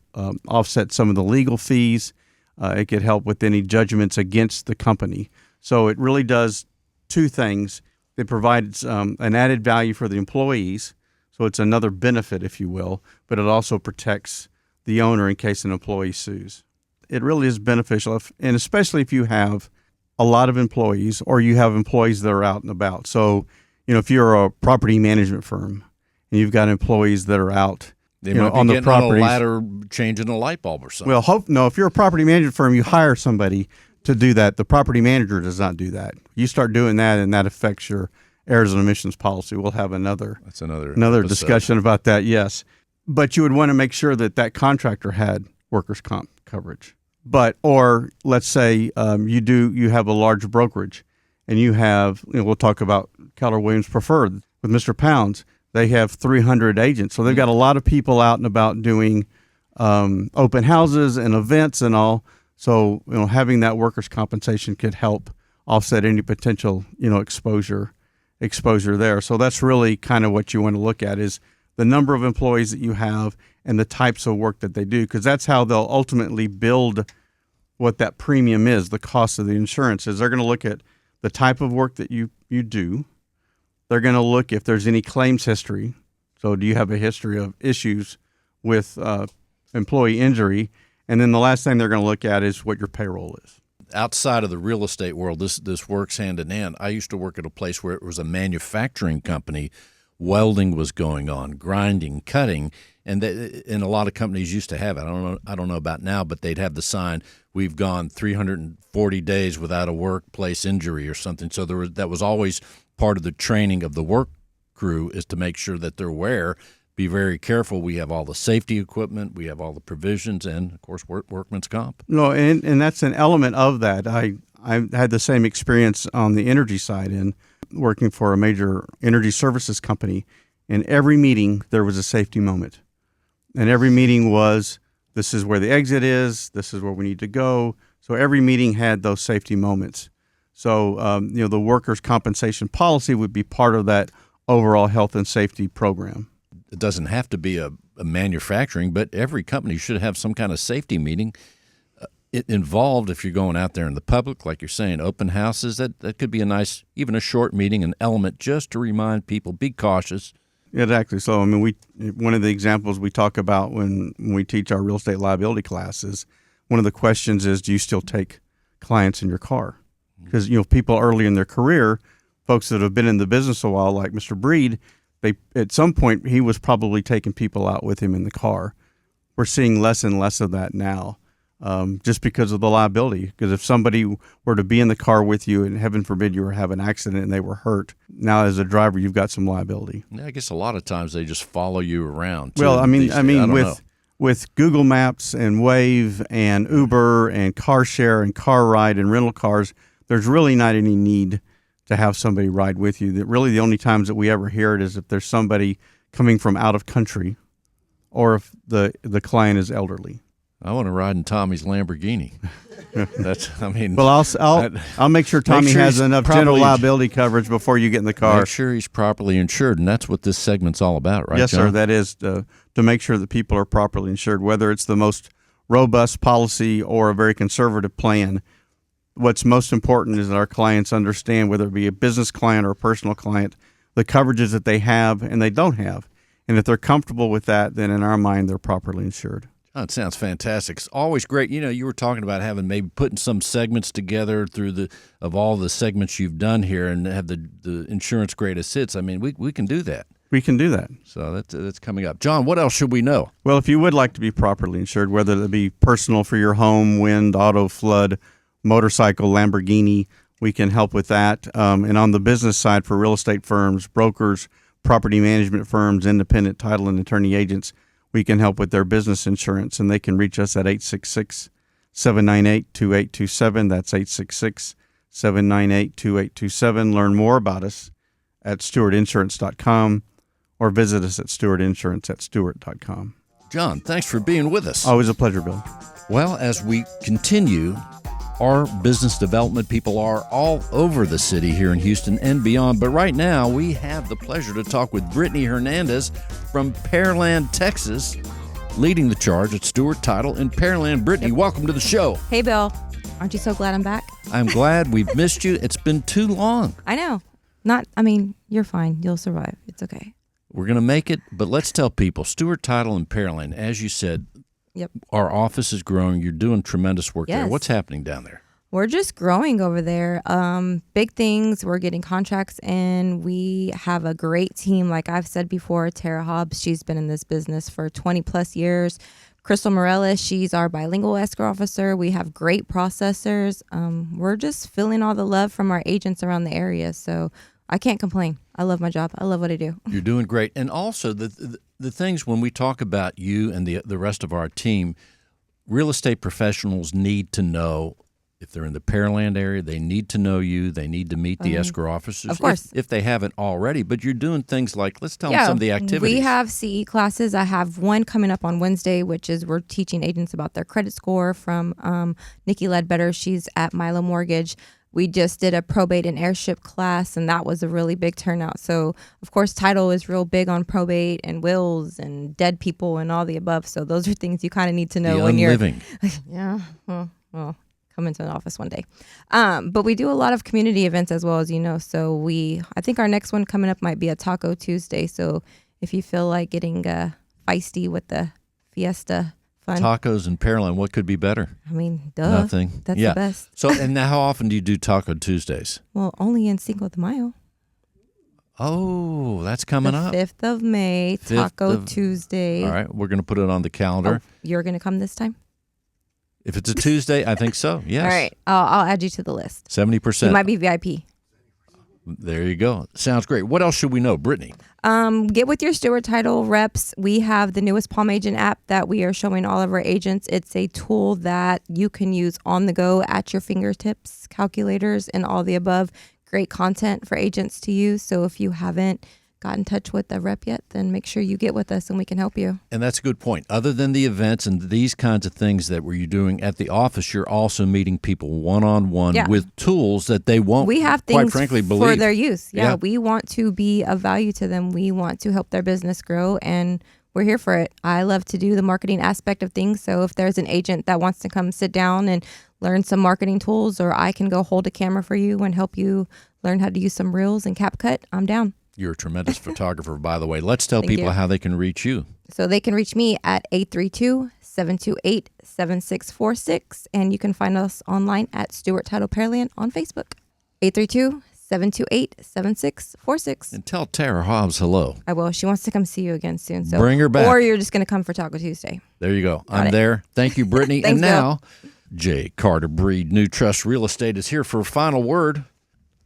offset some of the legal fees. It could help with any judgments against the company. So it really does two things. It provides an added value for the employees. So it's another benefit, if you will, but it also protects the owner in case an employee sues. It really is beneficial, and especially if you have a lot of employees or you have employees that are out and about. So, if you're a property management firm and you've got employees that are out They might be on the getting on a properties. ladder changing a light bulb or something. Well, if you're a property management firm, you hire somebody to do that. The property manager does not do that. You start doing that, and that affects your errors and omissions policy. We'll have another discussion about that. Yes, but you would want to make sure that contractor had workers' comp coverage. Or let's say you have a large brokerage, and you have we'll talk about Keller Williams Preferred with Mr. Pounds. They have 300 agents, so they've got a lot of people out and about doing open houses and events and all. So having that workers' compensation could help offset any potential exposure there. So that's really kind of what you want to look at is the number of employees that you have and the types of work that they do, because that's how they'll ultimately build what that premium is, the cost of the insurance is. They're going to look at the type of work that you do. They're going to look if there's any claims history. So do you have a history of issues with employee injury? And then the last thing they're going to look at is what your payroll is. Outside of the real estate world, this works hand in hand. I used to work at a place where it was a manufacturing company. Welding was going on, grinding, cutting, and a lot of companies used to have it. I don't know about now, but they'd have the sign, "We've gone 340 days without a workplace injury" or something. So that was always part of the training of the work crew, is to make sure that they're aware. Be very careful. We have all the safety equipment. We have all the provisions, and of course, workman's comp. No, and that's an element of that. I had the same experience on the energy side in working for a major energy services company. In every meeting, there was a safety moment, and every meeting was, this is where the exit is. This is where we need to go. So every meeting had those safety moments. So the workers' compensation policy would be part of that overall health and safety program. It doesn't have to be a manufacturing, but every company should have some kind of safety meeting involved. If you're going out there in the public, like you're saying, open houses, that could be a nice, even a short meeting, an element just to remind people, be cautious. Exactly. So, one of the examples we talk about when we teach our real estate liability classes, one of the questions is, do you still take clients in your car? Because, people early in their career, folks that have been in the business a while, like Mr. Breed, at some point, he was probably taking people out with him in the car. We're seeing less and less of that now. just because of the liability. Because if somebody were to be in the car with you and heaven forbid you were to have an accident and they were hurt, now as a driver you've got some liability. Yeah, I guess a lot of times they just follow you around. Well, I mean, know. with Google Maps and Wave and Uber and car share and car ride and rental cars, there's really not any need to have somebody ride with you. That really the only times that we ever hear it is if there's somebody coming from out of country or if the client is elderly. I want to ride in Tommy's Lamborghini. Well, I'll make sure Tommy has enough general liability coverage before you get in the car. Make sure he's properly insured, and that's what this segment's all about, right, Yes, John? sir. That is to make sure that people are properly insured, whether it's the most robust policy or a very conservative plan. What's most important is that our clients understand, whether it be a business client or a personal client, the coverages that they have and they don't have. And if they're comfortable with that, then in our mind, they're properly insured. Oh, it sounds fantastic. It's always great. You know, you were talking about having maybe putting some segments together of all the segments you've done here and have the insurance greatest hits. I mean, we can do that. We can do that. So that's coming up. John, what else should we know? Well, if you would like to be properly insured, whether it be personal for your home, wind, auto, flood, motorcycle, Lamborghini, we can help with that. And on the business side for real estate firms, brokers, property management firms, independent title and attorney agents, we can help with their business insurance, and they can reach us at 866-798-2827. That's 866-798-2827. Learn more about us at stewartinsurance.com or visit us at stewartinsurance@stewart.com. John, thanks for being with us. Always a pleasure, Bill. Well, as we continue, our business development people are all over the city here in Houston and beyond. But right now, we have the pleasure to talk with Brittany Hernandez from Pearland, Texas, leading the charge at Stewart Title in Pearland. Brittany, welcome to the show. Hey, Bill. Aren't you so glad I'm back? I'm glad. We've missed you. It's been too long. I know. You're fine. You'll survive. It's okay. We're going to make it, but let's tell people, Stewart Title in Pearland, as you said, Yep. Our office is growing. You're doing tremendous work there. Yes. What's happening down there? We're just growing over there. Big things. We're getting contracts in. We have a great team. Like I've said before, Tara Hobbs, she's been in this business for 20 plus years. Crystal Morellis, she's our bilingual escrow officer. We have great processors. We're just feeling all the love from our agents around the area. So I can't complain. I love my job. I love what I do. You're doing great. And also the things when we talk about you and the rest of our team, real estate professionals need to know if they're in the Pearland area, they need to know you. They need to meet the escrow officers. Of course. If they haven't already. But you're doing things like, let's tell them some of the activities. We have CE classes. I have one coming up on Wednesday, which is we're teaching agents about their credit score from Nikki Ledbetter. She's at Milo Mortgage. We just did a probate and heirship class, and that was a really big turnout. So, of course, title is real big on probate and wills and dead people and all the above. So those are things you kind of need to know when you're living. Yeah. Well, come into an office one day. But we do a lot of community events as well, as you know. So I think our next one coming up might be a Taco Tuesday. So if you feel like getting feisty with the fiesta fun. Tacos in Pearland, what could be better? I mean, duh. Nothing. That's the best. So, and now how often do you do Taco Tuesdays? Well, only in Cinco de Mayo. Oh, that's coming the up. 5th of May, Taco Tuesday. All right, we're going to put it on the calendar. Oh, you're going to come this time? If it's a Tuesday, I think so, yes. All right, I'll add you to the list. 70%. You might be VIP. There you go. Sounds great. What else should we know, Brittany? Get with your Stewart Title reps. We have the newest Palm Agent app that we are showing all of our agents. It's a tool that you can use on the go at your fingertips, calculators, and all the above. Great content for agents to use. So if you haven't got in touch with a rep yet, then make sure you get with us and we can help you. And that's a good point. Other than the events and these kinds of things that you're doing at the office, you're also meeting people one-on-one with tools that they won't, we have things quite frankly, believe. For their use. Yeah, we want to be of value to them. We want to help their business grow, and we're here for it. I love to do the marketing aspect of things. So if there's an agent that wants to come sit down and learn some marketing tools, or I can go hold a camera for you and help you learn how to use some reels and CapCut, I'm down. You're a tremendous photographer, by the way. Let's tell people how they can reach you. So they can reach me at 832-728-7646, and you can find us online at Stewart Title Pearland on Facebook. 728-7646. And tell Tara Hobbs hello. I will. She wants to come see you again soon. So Bring her back. Or you're just going to come for Taco Tuesday. There you go. Got I'm it. there. Thank you, Brittany. Thanks, and now, Jay Carter Breed, New Trust Real Estate, is here for a final word.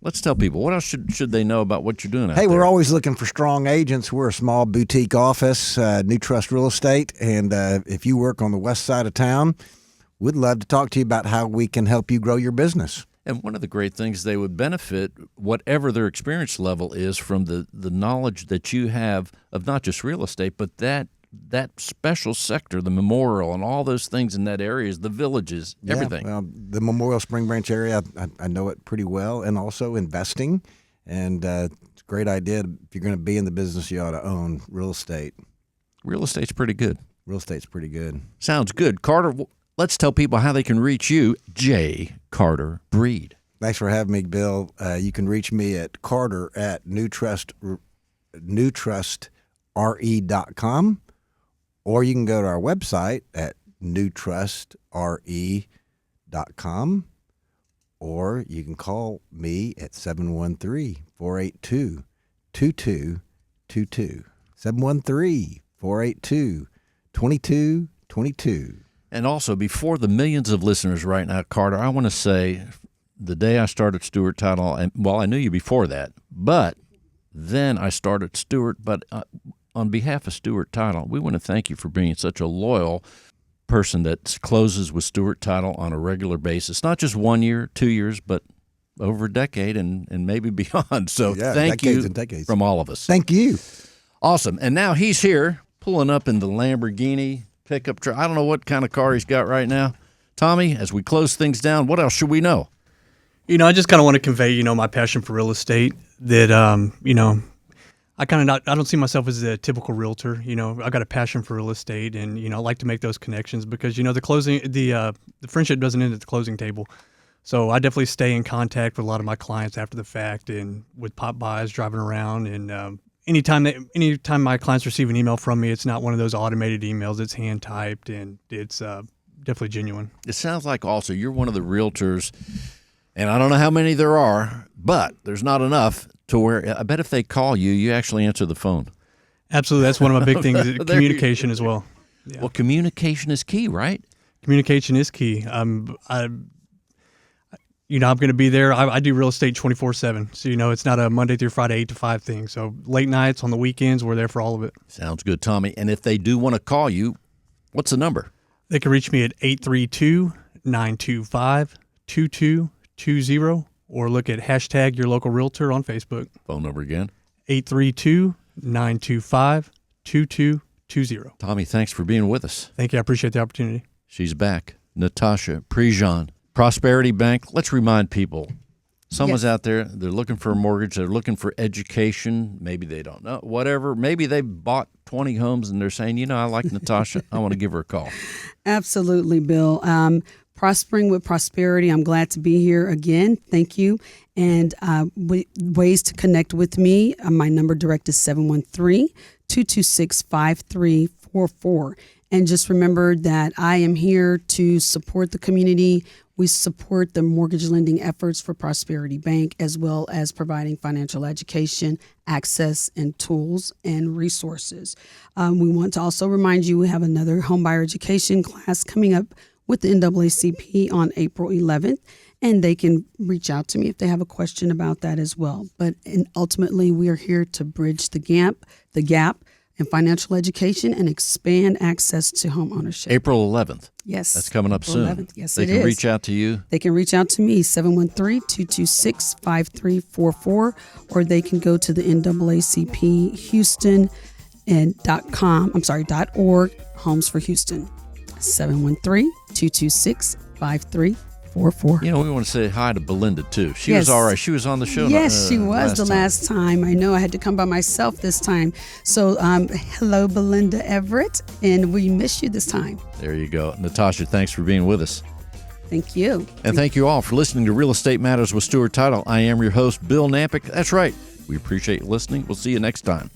Let's tell people, what else should they know about what you're doing out there? Hey, we're always looking for strong agents. We're a small boutique office, New Trust Real Estate. And if you work on the west side of town, we'd love to talk to you about how we can help you grow your business. And one of the great things, they would benefit, whatever their experience level is, from the knowledge that you have of not just real estate, but that special sector, the memorial and all those things in that area, the villages, everything. Well, the Memorial Spring Branch area, I know it pretty well, and also investing. And it's a great idea. If you're going to be in the business, you ought to own real estate. Real estate's pretty good. Real estate's pretty good. Sounds good. Carter, let's tell people how they can reach you, Jay Carter Breed. Thanks for having me, Bill. You can reach me at Carter at newtrustre.com, or you can go to our website at newtrustre.com, or you can call me at 713-482-2222. 713-482-2222. And also, before the millions of listeners right now, Carter, I want to say the day I started Stewart Title, and well, I knew you before that, but then I started Stewart. But on behalf of Stewart Title, we want to thank you for being such a loyal person that closes with Stewart Title on a regular basis, not just 1 year, 2 years, but over a decade and maybe beyond. So thank you from all of us. Thank you. Awesome. And now he's here pulling up in the Lamborghini pickup truck. I don't know what kind of car he's got right now. Tommy, as we close things down, what else should we know? I just kind of want to convey, my passion for real estate. That, I don't see myself as a typical realtor. I've got a passion for real estate, and I like to make those connections because the friendship doesn't end at the closing table. So I definitely stay in contact with a lot of my clients after the fact, and with pop-bys driving around. And anytime my clients receive an email from me, it's not one of those automated emails. It's hand typed, and it's definitely genuine. It sounds like also you're one of the realtors, and I don't know how many there are, but there's not enough to where I bet if they call you, you actually answer the phone. Absolutely. That's one of my big things, communication as well. Yeah. Well, communication is key, right? Communication is key. I'm going to be there. I do real estate 24/7. So, it's not a Monday through Friday 8 to 5 thing. So late nights, on the weekends, we're there for all of it. Sounds good, Tommy. And if they do want to call you, what's the number? They can reach me at 832-925-2220, or look at hashtag Your Local Realtor on Facebook. Phone number again? 832-925-2220. Tommy, thanks for being with us. Thank you. I appreciate the opportunity. She's back. Natasha Prejean, Prosperity Bank. Let's remind people, someone's out there, they're looking for a mortgage, they're looking for education, maybe they don't know, whatever. Maybe they bought 20 homes and they're saying, I like Natasha, I want to give her a call. Absolutely, Bill. Prospering with Prosperity, I'm glad to be here again. Thank you. And ways to connect with me, my number direct is 713-226-5344. And just remember that I am here to support the community. We support the mortgage lending efforts for Prosperity Bank, as well as providing financial education, access, and tools and resources. We want to also remind you we have another homebuyer education class coming up with the NAACP on April 11th, and they can reach out to me if they have a question about that as well. But ultimately, we are here to bridge the gap in financial education and expand access to home ownership. April 11th. Yes. That's coming up April soon. 11th. Yes, they can reach out to you. They can reach out to me, 713-226-5344, or they can go to the NAACP Houston and .org, Homes for Houston. 713-226-5344. We want to say hi to Belinda, too. She was all right. She was on the show. Yes, she was last time. I know I had to come by myself this time. So, hello, Belinda Everett, and we miss you this time. There you go. Natasha, thanks for being with us. Thank you. And thank you all for listening to Real Estate Matters with Stewart Title. I am your host, Bill Knapik. That's right. We appreciate you listening. We'll see you next time.